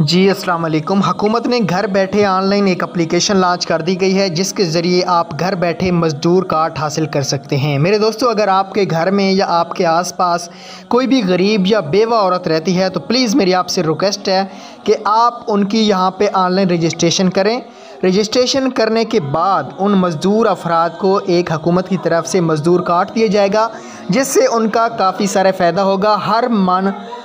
जी अस्सलाम वालेकुम। हुकूमत ने घर बैठे ऑनलाइन एक एप्लीकेशन लॉन्च कर दी गई है जिसके ज़रिए आप घर बैठे मज़दूर कार्ड हासिल कर सकते हैं। मेरे दोस्तों, अगर आपके घर में या आपके आसपास कोई भी गरीब या बेवा औरत रहती है तो प्लीज़ मेरी आपसे रिक्वेस्ट है कि आप उनकी यहाँ पे ऑनलाइन रजिस्ट्रेशन करें। रजिस्ट्रेशन करने के बाद उन मज़दूर अफराद को एक हुकूमत की तरफ से मज़दूर कार्ड दिया जाएगा जिससे उनका काफ़ी सारा फ़ायदा होगा।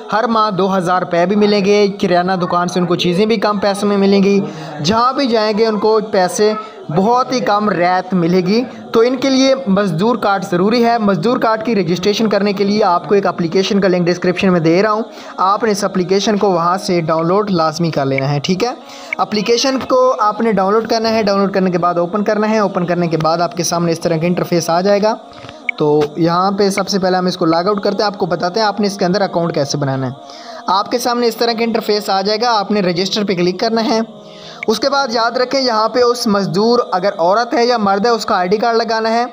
हर माह 2000 रुपये भी मिलेंगे। किराना दुकान से उनको चीज़ें भी कम पैसों में मिलेंगी। जहाँ भी जाएंगे उनको पैसे बहुत ही कम रियायत मिलेगी। तो इनके लिए मज़दूर कार्ड ज़रूरी है। मज़दूर कार्ड की रजिस्ट्रेशन करने के लिए आपको एक एप्लीकेशन का लिंक डिस्क्रिप्शन में दे रहा हूँ। आपने इस एप्लीकेशन को वहाँ से डाउनलोड लाजमी कर लेना है, ठीक है। एप्लीकेशन को आपने डाउनलोड करना है। डाउनलोड करने के बाद ओपन करना है। ओपन करने के बाद आपके सामने इस तरह का इंटरफेस आ जाएगा। तो यहाँ पे सबसे पहले हम इसको लॉग आउट करते हैं। आपको बताते हैं आपने इसके अंदर अकाउंट कैसे बनाना है। आपके सामने इस तरह का इंटरफेस आ जाएगा। आपने रजिस्टर पे क्लिक करना है। उसके बाद याद रखें यहाँ पे उस मज़दूर अगर औरत है या मर्द है उसका आईडी कार्ड लगाना है।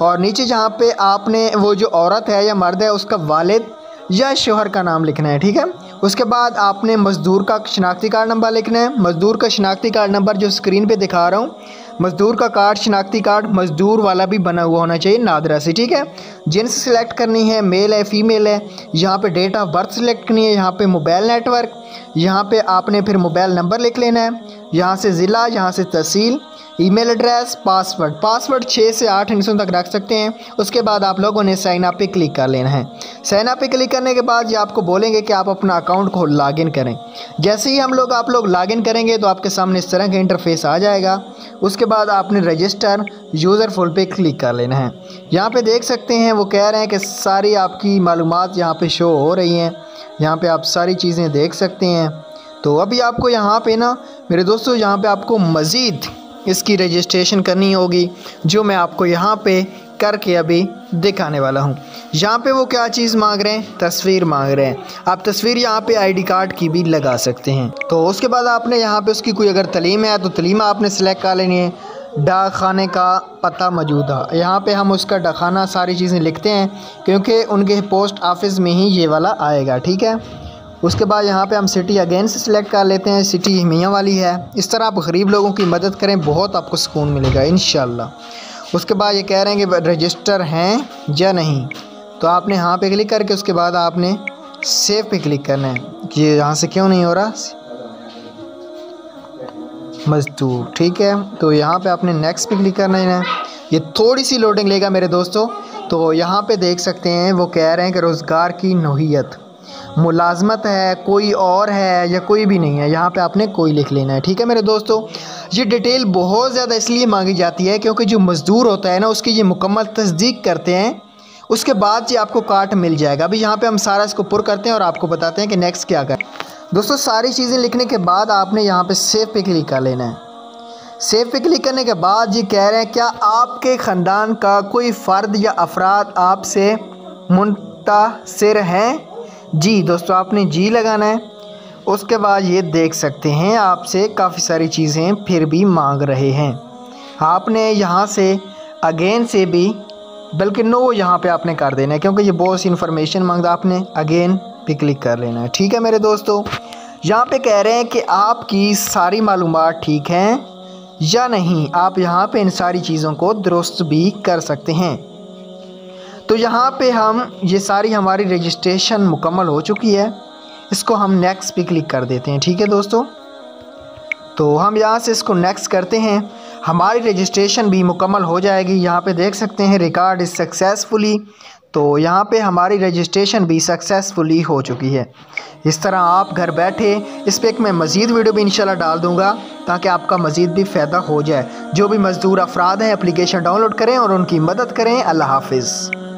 और नीचे जहाँ पे आपने वो जो औरत है या मर्द है उसका वालिद या शोहर का नाम लिखना है, ठीक है। उसके बाद आपने मज़दूर का शनाख्ती कार्ड नंबर लिखना है। मज़दूर का शनाख्ती कार्ड नंबर जो स्क्रीन पे दिखा रहा हूँ, मज़दूर का कार्ड शनाख्ती कार्ड मज़दूर वाला भी बना हुआ होना चाहिए, नादरा से, ठीक है। जिन्स सेलेक्ट करनी है, मेल है फीमेल है। यहाँ पे डेट ऑफ बर्थ सेलेक्ट करनी है। यहाँ पे मोबाइल नेटवर्क, यहाँ पे आपने फिर मोबाइल नंबर लिख लेना है। यहाँ से ज़िला, यहाँ से तहसील, ईमेल एड्रेस, पासवर्ड 6 से 8 हिस्सों तक रख सकते हैं। उसके बाद आप लोगों ने साइन अप पे क्लिक कर लेना है। साइन अप पे क्लिक करने के बाद ये आपको बोलेंगे कि आप अपना अकाउंट को लॉगिन करें। जैसे ही आप लोग लॉगिन करेंगे तो आपके सामने इस तरह का इंटरफेस आ जाएगा। उसके बाद आपने रजिस्टर यूज़र फुल पे क्लिक कर लेना है। यहाँ पे देख सकते हैं वो कह रहे हैं कि सारी आपकी मालूमात यहाँ पे शो हो रही हैं। यहाँ पे आप सारी चीज़ें देख सकते हैं। तो अभी आपको यहाँ पे ना मेरे दोस्तों, यहाँ पे आपको मज़ीद इसकी रजिस्ट्रेशन करनी होगी, जो मैं आपको यहाँ पे करके अभी दिखाने वाला हूँ। यहाँ पे वो क्या चीज़ मांग रहे हैं, तस्वीर मांग रहे हैं। आप तस्वीर यहाँ पे आईडी कार्ड की भी लगा सकते हैं। तो उसके बाद आपने यहाँ पे उसकी कोई अगर तलीम है तो तलीम आपने सेलेक्ट कर लेनी है। डाक खाने का पता मौजूद है, यहाँ पे हम उसका डाकखाना सारी चीज़ें लिखते हैं क्योंकि उनके पोस्ट ऑफिस में ही ये वाला आएगा, ठीक है। उसके बाद यहाँ पे हम सिटी अगेन से सिलेक्ट कर लेते हैं। सिटी मियाँ वाली है। इस तरह आप गरीब लोगों की मदद करें, बहुत आपको सुकून मिलेगा इंशाल्लाह। उसके बाद ये कह रहे हैं कि रजिस्टर हैं या नहीं, तो आपने यहाँ पे क्लिक करके उसके बाद आपने सेव पे क्लिक करना है। ये यहाँ से क्यों नहीं हो रहा मज़दूर, ठीक है। तो यहाँ पे आपने नेक्स्ट पे क्लिक करना है। ये थोड़ी सी लोडिंग लेगा मेरे दोस्तों। तो यहाँ पे देख सकते हैं वो कह रहे हैं कि रोज़गार की नौइयत, मुलाजमत है, कोई और है या कोई भी नहीं है। यहाँ पे आपने कोई लिख लेना है, ठीक है मेरे दोस्तों। ये डिटेल बहुत ज़्यादा इसलिए मांगी जाती है क्योंकि जो मज़दूर होता है ना उसकी ये मुकम्मल तस्दीक करते हैं, उसके बाद ये आपको कार्ड मिल जाएगा। अभी यहाँ पे हम सारा इसको पुर करते हैं और आपको बताते हैं कि नेक्स्ट क्या करें। दोस्तों, सारी चीज़ें लिखने के बाद आपने यहाँ पे सेव पे क्लिक कर लेना है। सेव पे क्लिक करने के बाद ये कह रहे हैं क्या आपके ख़ानदान का कोई फ़र्द या अफराद आपसे मुंतसिर हैं। जी दोस्तों, आपने जी लगाना है। उसके बाद ये देख सकते हैं आपसे काफ़ी सारी चीज़ें फिर भी मांग रहे हैं। आपने यहाँ से अगेन से भी, बल्कि नो यहाँ पे आपने कर देना है क्योंकि ये बहुत सी इन्फॉर्मेशन मांगता। आपने अगेन पे क्लिक कर लेना है, ठीक है मेरे दोस्तों। यहाँ पे कह रहे हैं कि आपकी सारी मालूमात ठीक हैं या नहीं। आप यहाँ पे इन सारी चीज़ों को दुरुस्त भी कर सकते हैं। तो यहाँ पे हम ये सारी हमारी रजिस्ट्रेशन मुकम्मल हो चुकी है। इसको हम नेक्स्ट पे क्लिक कर देते हैं, ठीक है दोस्तों। तो हम यहाँ से इसको नेक्स्ट करते हैं। हमारी रजिस्ट्रेशन भी मुकम्मल हो जाएगी। यहाँ पे देख सकते हैं रिकॉर्ड इज़ सक्सेसफुली। तो यहाँ पे हमारी रजिस्ट्रेशन भी सक्सेसफुली हो चुकी है। इस तरह आप घर बैठे, इस पर एक मैं मज़ीद वीडियो भी इंशाल्लाह डाल दूँगा ताकि आपका मज़ीद भी फ़ायदा हो जाए। जो भी मज़दूर अफराद हैं एप्लीकेशन डाउनलोड करें और उनकी मदद करें। अल्लाह हाफिज़।